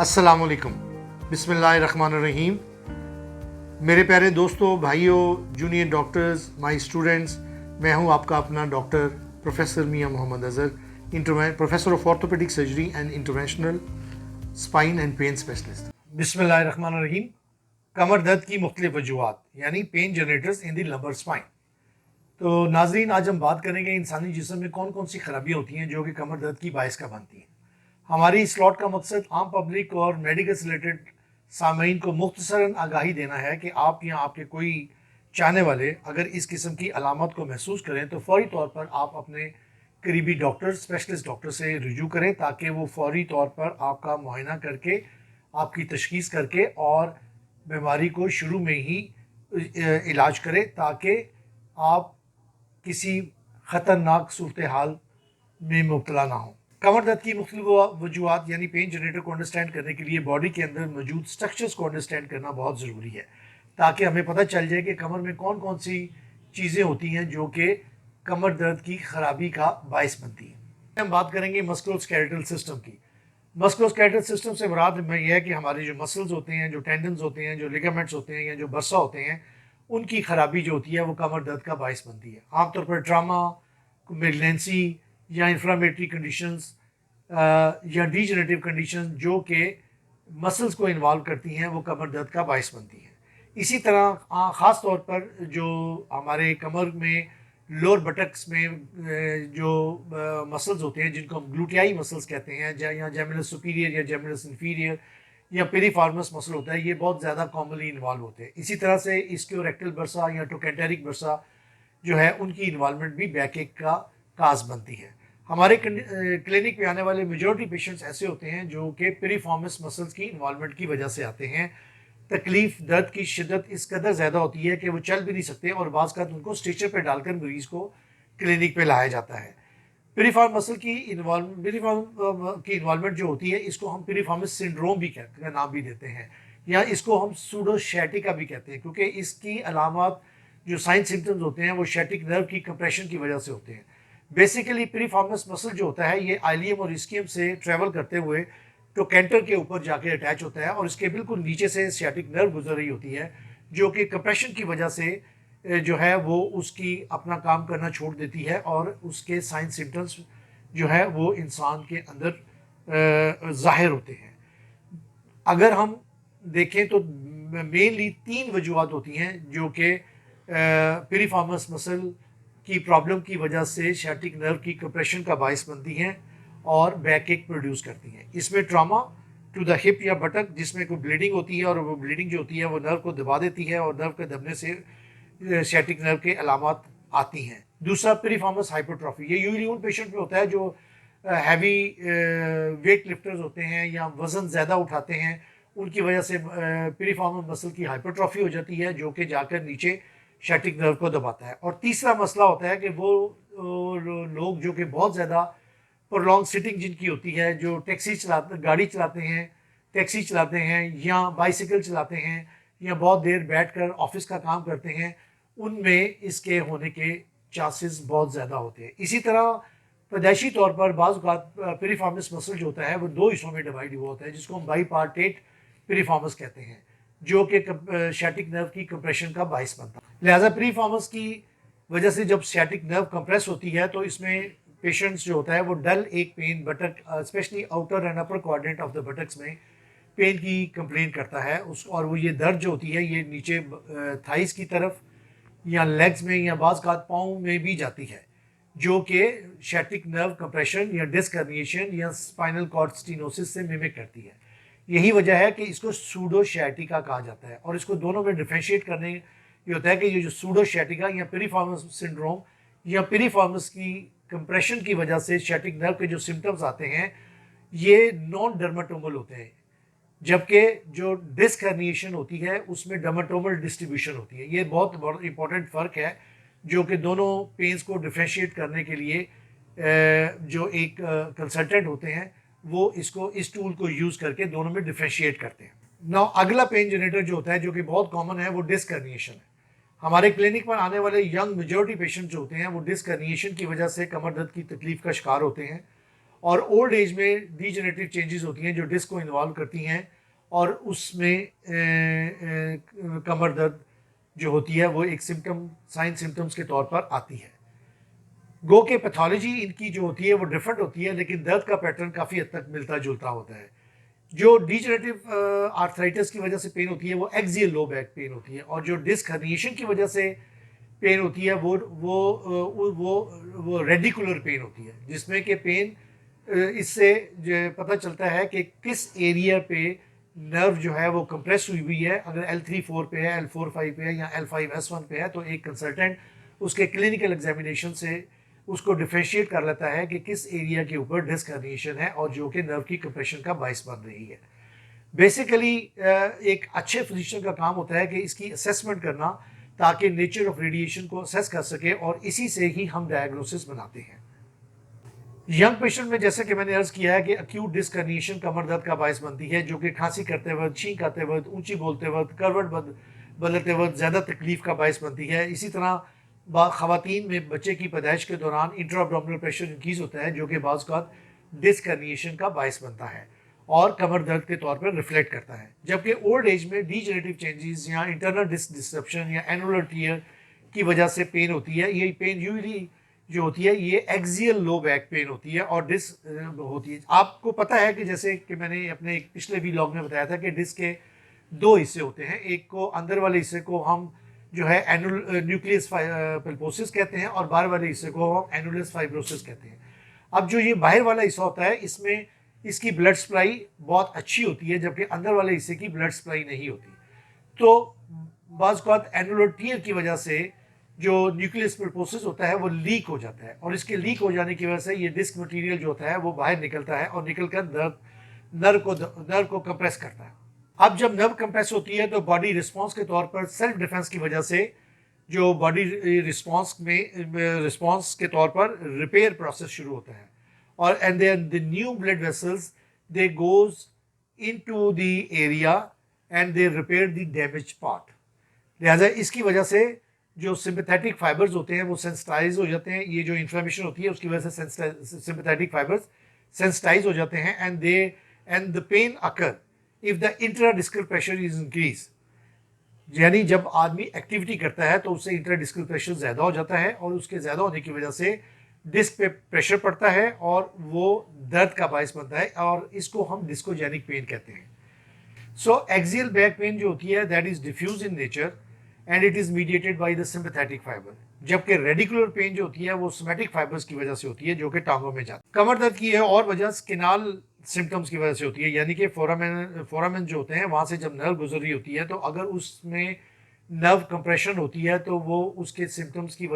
अस्सलामुअलैकुम, बिस्मिल्लाहिर्रहमानिर्रहीम। मेरे प्यारे दोस्तों, भाइयों, जूनियर डॉक्टर्स, माय स्टूडेंट्स, मैं हूं आपका अपना doctor professor Mian Mohammad Azhar, professor of orthopaedic surgery and interventional spine and pain specialist. बिस्मिल्लाहिर्रहमानिर्रहीम। कमर दर्द की मुख्तलिफ वजूहात यानी pain generators in the lumbar spine. तो नाजरीन, आज हम बात करेंगे इंसानी जिस्म में कौन कौन सी खराबियाँ होती हैं जो कि कमर दर्द की बायस का बनती हैं। हमारी स्लॉट का मकसद आम पब्लिक और मेडिकल से रिलेटेड सामीन को मुख्तसरन आगाही देना है कि आप या आपके कोई चाहने वाले अगर इस किस्म की अलामत को महसूस करें तो फौरी तौर पर आप अपने करीबी डॉक्टर, स्पेशलिस्ट डॉक्टर से रुजू करें ताकि वो फौरी तौर पर आपका मुआयना करके, आपकी तशखीस करके और बीमारी को शुरू में ही इलाज करें ताकि आप किसी ख़तरनाक सूरत हाल में मुब्तला ना हो। कमर दर्द की मुख्तलिफ वजूहात यानी पेन जनरेटर को अंडरस्टैंड करने के लिए बॉडी के अंदर मौजूद स्ट्रक्चर्स को अंडरस्टैंड करना बहुत ज़रूरी है ताकि हमें पता चल जाए कि कमर में कौन कौन सी चीज़ें होती हैं जो कि कमर दर्द की खराबी का बायस बनती हैं। हम बात करेंगे मस्कुलोस्केलेटल सिस्टम की। मस्कुलोस्केलेटल सिस्टम से मुराद में यह है कि हमारे जो मसल्स होते हैं, जो टेंडन्स होते हैं, जो लिगामेंट्स होते हैं या जो बर्सा होते हैं, उनकी खराबी जो होती है वो कमर दर्द का बायस बनती है। आमतौर पर ट्रामा, मेगनेंसी या इन्फ्लामेटरी कंडीशंस या डीजनरेटिव कंडीशन जो कि मसल्स को इन्वॉल्व करती हैं वो कमर दर्द का बायस बनती हैं। इसी तरह ख़ास तौर पर जो हमारे कमर में लोअर बटक्स में जो मसल्स होते हैं जिनको हम ग्लूटियाई मसल्स कहते हैं या जेमिनस सुपीरियर या जेमिनस इंफीरियर या पेरिफॉर्मस मसल होता है, ये बहुत ज़्यादा कॉमनली इन्वॉल्व होते हैं। इसी तरह से इसक्योरेक्टल बर्सा या टोकेंटेरिक बर्सा जो है उनकी इन्वॉल्वमेंट भी बैकएक का काज बनती है। हमारे क्लिनिक में आने वाले मेजॉरिटी पेशेंट्स ऐसे होते हैं जो कि पेरिफॉर्मस मसल्स की इन्वॉल्वमेंट की वजह से आते हैं। तकलीफ, दर्द की शिद्दत इस कदर ज़्यादा होती है कि वो चल भी नहीं सकते और बाज़ का उनको स्ट्रेचर पे डालकर मरीज़ को क्लिनिक पे लाया जाता है। पेरिफॉर्म मसल की इन्वॉल्वमेंट जो होती है इसको हम पेरिफॉर्मस सिंड्रोम भी कहते हैं, नाम भी देते हैं, या इसको हम सूडो शैटिका भी कहते हैं क्योंकि इसकी अलामत जो साइन सिम्टम्स होते हैं वो शैटिक नर्व की कंप्रेशन की वजह से होते हैं। बेसिकली पेरिफॉर्मस मसल जो होता है ये आइलियम और इस्कियम से ट्रेवल करते हुए टोकेंटर के ऊपर जाके अटैच होता है और इसके बिल्कुल नीचे से सियाटिक नर्व गुजर रही होती है जो कि कंप्रेशन की वजह से जो है वो उसकी अपना काम करना छोड़ देती है और उसके साइन सिम्टम्स जो है वो इंसान के अंदर ज़ाहिर होते हैं। अगर हम देखें तो मेनली 3 वजूहत होती हैं जो कि पेरिफॉर्मस मसल की प्रॉब्लम की वजह से शैटिक नर्व की कंप्रेशन का बायस बनती हैं और बैकएक प्रोड्यूस करती हैं। इसमें ट्रॉमा टू द हिप या बटक जिसमें कोई ब्लीडिंग होती है और वो ब्लीडिंग जो होती है वो नर्व को दबा देती है और नर्व के दबने से शैटिक नर्व के अलामत आती हैं। दूसरा पेरिफॉर्मस हाइपरट्रॉफी, ये यूजली उन पेशेंट में होता है जो हैवी वेट लिफ्टर्स होते हैं या वज़न ज़्यादा उठाते हैं, उनकी वजह से पेरिफॉर्मस मसल की हाइपरट्रॉफी हो जाती है जो कि जाकर नीचे शैटिक नर्व को दबाता है। और तीसरा मसला होता है कि वो लोग जो कि बहुत ज़्यादा प्रोलॉन्ग सिटिंग जिनकी होती है, जो गाड़ी चलाते हैं, टैक्सी चलाते हैं या बाइसिकल चलाते हैं या बहुत देर बैठकर ऑफिस का काम करते हैं, उनमें इसके होने के चांसेस बहुत ज़्यादा होते हैं। इसी तरह पैदाइशी तौर पर बाज़ पेरिफॉर्मस मसल जो होता है वो 2 हिस्सों में डिवाइड हुआ होता है जिसको हम बाईपार्टेट पेरिफॉर्मस कहते हैं जो कि शैटिक नर्व की कंप्रेशन का बायस बनता है। लिहाजा पेरिफॉर्मस की वजह से जब शैटिक नर्व कंप्रेस होती है तो इसमें पेशेंट्स जो होता है वो डल एक pain buttock, specially outer and upper quadrant of the buttocks में पेन की कंप्लेन करता है उस, और वो ये दर्द जो होती है ये नीचे थाइस की तरफ या लेग्स में या बाज़ का पाँव में भी जाती है जो कि शैटिक नर्व कंप्रेशन या डिस्क हर्निएशन या स्पाइनल कॉर्ड स्टीनोसिस से मिमिक करती है। यही वजह है कि इसको सूडो शैटिका कहा जाता है और इसको दोनों में डिफ्रेंशिएट करने ये होता है कि ये जो सूडो शैटिका या पेरिफॉर्मस सिंड्रोम या पेरिफॉर्मस की कंप्रेशन की वजह से शैटिक नर्व के जो सिम्टम्स आते हैं ये नॉन डर्माटोमल होते हैं, जबकि जो डिस्क हर्निएशन होती है उसमें डर्माटोमल डिस्ट्रीब्यूशन होती है। ये बहुत इंपॉर्टेंट फ़र्क है जो कि दोनों पेन्स को डिफ्रेंशिएट करने के लिए जो एक कंसल्टेंट होते हैं वो इस टूल को यूज़ करके दोनों में डिफ्रेंशिएट करते हैं। नाउ अगला पेन जनरेटर जो होता है जो कि बहुत कॉमन है वो डिस्क हर्निएशन है। हमारे क्लिनिक पर आने वाले यंग मेजॉरिटी पेशेंट जो होते हैं वो डिस्क हर्निएशन की वजह से कमर दर्द की तकलीफ का शिकार होते हैं और ओल्ड एज में डीजनरेटिव चेंजेस होती हैं जो डिस्क को इन्वॉल्व करती हैं और उसमें कमर दर्द जो होती है वो एक साइन सिम्टम्स के तौर पर आती है। गो के पैथोलॉजी इनकी जो होती है वो डिफरेंट होती है, लेकिन दर्द का पैटर्न काफ़ी हद तक मिलता जुलता होता है। जो डीजनरेटिव आर्थराइटिस की वजह से पेन होती है वो एक्सियल लो बैक पेन होती है, और जो डिस्क हर्निएशन की वजह से पेन होती है वो रेडिकुलर पेन होती है, जिसमें कि पेन इससे जो पता चलता है कि किस एरिया पे नर्व जो है वो कंप्रेस हुई है। अगर L3-4 पे है, L4-5 पे है या L5-S1 पे है तो एक कंसल्टेंट उसके क्लिनिकल एग्जामिनेशन से उसको डिफ्रेंशिएट कर लेता है कि किस एरिया के ऊपर डिस्क हर्निएशन है और जो कि नर्व की कंप्रेशन का बायस बन रही है। बेसिकली एक अच्छे फिजिशियन का काम होता है कि इसकी असेसमेंट करना, ताकि नेचर ऑफ रेडिएशन को असेस कर सके, और इसी से ही हम डायग्नोसिस बनाते हैं। यंग पेशेंट में जैसे कि मैंने अर्ज किया है कि अक्यूट डिस्क हर्निएशन कमर दर्द का बायस बनती है, जो कि खांसी करते वक्त, छींक आते वक्त, ऊंची बोलते वक्त, करवट बदलते वक्त ज़्यादा तकलीफ का बायस बनती है। इसी तरह ख़वातीन में बच्चे की पैदाइश के दौरान इंट्रा-एब्डोमिनल प्रेशर इंक्रीज होता है, जो कि बाज़ औक़ात डिस्क हर्निएशन का बायस बनता है और कमर दर्द के तौर पर रिफ्लेक्ट करता है। जबकि ओल्ड एज में डीजनरेटिव चेंजेस या इंटरनल डिस्क डिस्ट्रप्शन या एनुलर टियर की वजह से पेन होती है। ये पेन यूजली जो होती है ये एक्सियल लो बैक पेन होती है और डिस्क होती है। आपको पता है कि जैसे कि मैंने अपने एक पिछले व्लॉग में बताया था कि डिस्क के दो हिस्से होते हैं। एक को अंदर वाले हिस्से को हम जो है न्यूक्लियस पल्पोसिस कहते हैं और बाहर वाले हिस्से को हम एनुलस फाइब्रोसिस कहते हैं। अब जो ये बाहर वाला हिस्सा होता है इसमें इसकी ब्लड सप्लाई बहुत अच्छी होती है, जबकि अंदर वाले हिस्से की ब्लड सप्लाई नहीं होती। तो बाज़ औक़ात एनुलर टियर की वजह से जो न्यूक्लियस पल्पोसिस होता है वो लीक हो जाता है, और इसके लीक हो जाने की वजह से ये डिस्क मटेरियल जो होता है वो बाहर निकलता है और निकलकर नर्व को कंप्रेस करता है। अब जब नर्व कंप्रेस होती है तो बॉडी रिस्पॉन्स के तौर पर सेल्फ डिफेंस की वजह से जो बॉडी रिस्पॉन्स के तौर पर रिपेयर प्रोसेस शुरू होता है, और and then the new blood vessels they goes into the area and they repair the damage part. लिहाजा इसकी वजह से जो सिंपैथेटिक फाइबर्स होते हैं वो सेंसिटाइज हो जाते हैं। ये जो इन्फ्लेमेशन होती है उसकी वजह से सिंपैथेटिक फाइबर्स सेंसिटाइज हो जाते हैं and the pain occur if the intradiscal pressure is increase. यानी जब आदमी एक्टिविटी करता है तो उससे इंट्राडिस्कल प्रेशर ज़्यादा हो जाता है, और उसके ज़्यादा होने की वजह से डिस्क पे प्रेशर पड़ता है और वो दर्द का बायस बनता है, और इसको हम डिस्कोजेनिक पेन कहते हैं। सो एक्सियल बैक पेन जो होती है that is diffuse in nature and it is mediated by the sympathetic fibre, जबकि रेडिकुलर पेन जो होती है वो सोमैटिक फाइबर्स की वजह से होती है जो कि टांगों में जाती है। कमर दर्द की है और वजह स्किनाल सिम्टम्स की वजह से होती है, यानी कि फोरामेन जो होते हैं वहाँ से जब नर्व गुजर रही होती है तो अगर उसमें नर्व कंप्रेशन होती है तो वो उसके सिम्टम्स की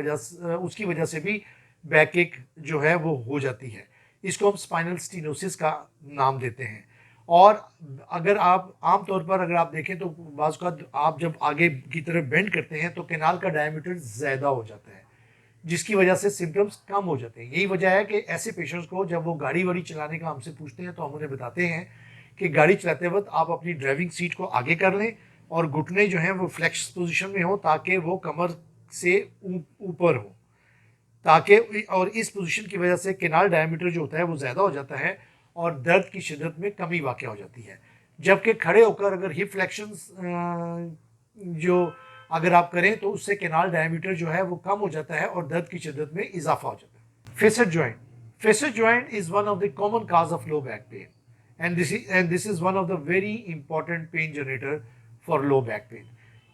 वजह से भी बैक एक जो है वो हो जाती है। इसको हम स्पाइनल स्टीनोसिस का नाम देते हैं। और अगर आप आमतौर पर अगर आप देखें तो बाज़ औक़ात आप जब आगे की तरफ बेंड करते हैं तो कैनाल का डायमीटर ज़्यादा हो जाता है, जिसकी वजह से सिम्टम्स कम हो जाते हैं। यही वजह है कि ऐसे पेशेंट्स को जब वो गाड़ी वाड़ी चलाने का हमसे पूछते हैं तो हम उन्हें बताते हैं कि गाड़ी चलाते वक्त आप अपनी ड्राइविंग सीट को आगे कर लें और घुटने जो हैं वो फ्लेक्स पोजीशन में हो, ताकि वो कमर से ऊपर हो, ताकि और इस पोजीशन की वजह से कैनाल डायमीटर जो होता है वो ज़्यादा हो जाता है और दर्द की शिद्दत में कमी वाक़या हो जाती है। जबकि खड़े होकर अगर हिप फ्लेक्शंस जो अगर आप करें तो उससे कैनाल डायमीटर जो है वो कम हो जाता है और दर्द की शिद्दत में इजाफा हो जाता है। Facet joint is one of the common cause of low back pain and this is one of the very important pain generator for low back pain.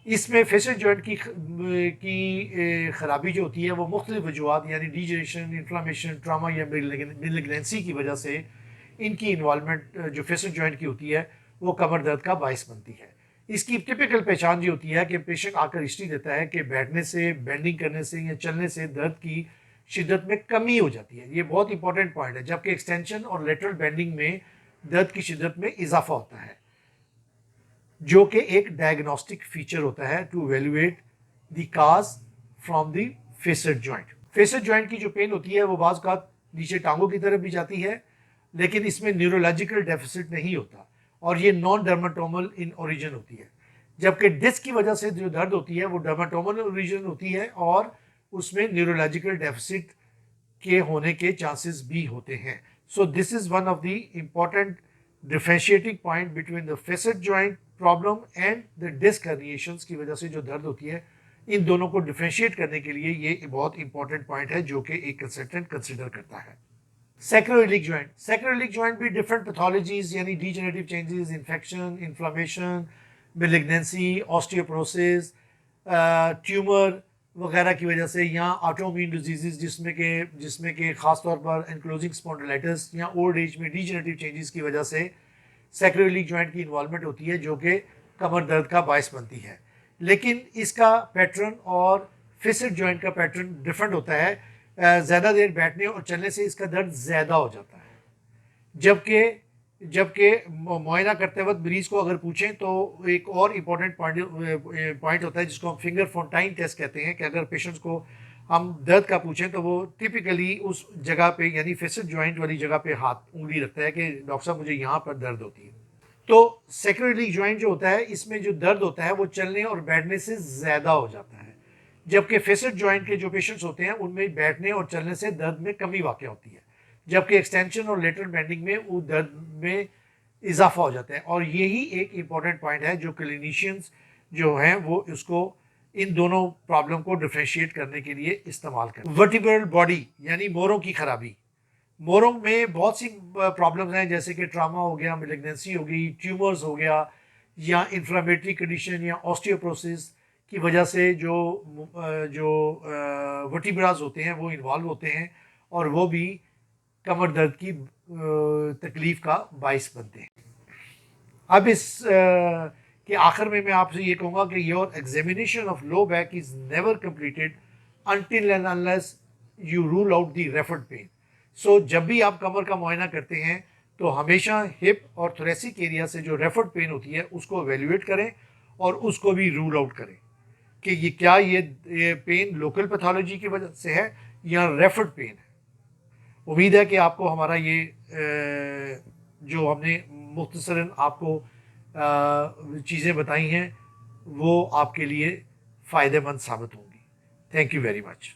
इसमें फेसेट जॉइंट की खराबी जो होती है वो मुख्तलिफ वजूहात यानी डीजनरेशन, इन्फ्लामेशन, ट्रामा या मेलिग्नेंसी की वजह से इनकी इन्वॉल्वमेंट जो फेसेट जॉइंट की होती है वो कमर दर्द का बायस बनती है। इसकी टिपिकल पहचान ये होती है कि पेशेंट आकर हिस्ट्री देता है कि बैठने से, बेंडिंग करने से या चलने से दर्द की शिद्दत में कमी हो जाती है। ये बहुत इंपॉर्टेंट पॉइंट है। जबकि एक्सटेंशन और लेटरल बेंडिंग में दर्द की शिद्दत में इजाफा होता है, जो कि एक डायग्नोस्टिक फीचर होता है to evaluate the cause from the facet joint. Facet joint की जो पेन होती है वो बाज़ औक़ात नीचे टांगों की तरफ भी जाती है, लेकिन इसमें न्यूरोलॉजिकल डेफिसिट नहीं होता और ये नॉन डर्माटोमल इन ओरिजिन होती है। जबकि डिस्क की वजह से जो दर्द होती है वो डर्माटोमल ओरिजिन होती है और उसमें न्यूरोलॉजिकल डेफिसिट के होने के चांसेस भी होते हैं। So this is one of the important differentiating point between the facet joint problem and the disc herniations की वजह से जो दर्द होती है, इन दोनों को डिफरेंशिएट करने के लिए ये बहुत इंपॉर्टेंट पॉइंट है जो कि एक कंसल्टेंट कंसिडर करता है। सैक्रोइलिक जॉइंट, सैक्रोइलिक जॉइंट भी डिफरेंट पैथोलॉजीज यानी degenerative changes, infection, inflammation, malignancy, osteoporosis, tumour वगैरह की वजह से, या ऑटोइम्यून डिजीजेस जिसमें के ख़ास तौर पर एनक्लोजिंग स्पॉन्डिलाइटिस या ओल्ड एज में डीजेनरेटिव चेंजेस की वजह से सैक्रोइलिक जॉइंट की इन्वॉल्वमेंट होती है जो कि कमर दर्द का बायस बनती है। लेकिन इसका पैटर्न और फिक्स्ड जॉइंट का पैटर्न डिफरेंट होता है। ज़्यादा देर बैठने और चलने से इसका दर्द ज़्यादा हो जाता है, जबकि मुआयना करते वक्त मरीज़ को अगर पूछें तो एक और इम्पॉर्टेंट पॉइंट होता है जिसको हम फिंगर फोंटाइन टेस्ट कहते हैं कि अगर पेशेंट्स को हम दर्द का पूछें तो वो टिपिकली उस जगह पे यानी फिक्स्ड जॉइंट वाली जगह पे हाथ उंगली रखता है कि डॉक्टर साहब मुझे यहाँ पर दर्द होती है। तो सैक्रोइलिक जॉइंट जो होता है इसमें जो दर्द होता है वो चलने और बैठने से ज़्यादा हो जाता है, जबकि फेसेट जॉइंट के जो पेशेंट्स होते हैं उनमें बैठने और चलने से दर्द में कमी वाक़ होती है, जबकि एक्सटेंशन और लेटरल बेंडिंग में वो दर्द में इजाफा हो जाता है। और यही एक इम्पॉर्टेंट पॉइंट है जो क्लिनिशियंस जो हैं वो उसको इन दोनों प्रॉब्लम को डिफ्रेंशिएट करने के लिए इस्तेमाल करते हैं। वर्टिब्रल बॉडी यानी मोरों की खराबी, मोरों में बहुत सी प्रॉब्लम्स हैं जैसे कि ट्रामा हो गया, मेलिग्नेंसी हो गई, ट्यूमर्स हो गया, या इन्फ्लामेटरी कंडीशन या ऑस्टियोपोरोसिस की वजह से जो वर्टिब्रास होते हैं वो इन्वॉल्व होते हैं और वो भी कमर दर्द की तकलीफ का बाइस बनते हैं। अब इस के आखिर में मैं आपसे ये कहूँगा कि your examination of low back is never completed until and unless you rule out the referred pain. So जब भी आप कमर का मुआयना करते हैं तो हमेशा हिप और थोरेसिक एरिया से जो रेफर्ड पेन होती है उसको एवेल्युएट करें और उसको भी रूल आउट करें कि ये पेन लोकल पैथोलॉजी की वजह से है या रेफर्ड पेन है। उम्मीद है कि आपको हमारा ये जो हमने मुख्तसरन आपको चीज़ें बताई हैं वो आपके लिए फ़ायदेमंद साबित होंगी। Thank you very much.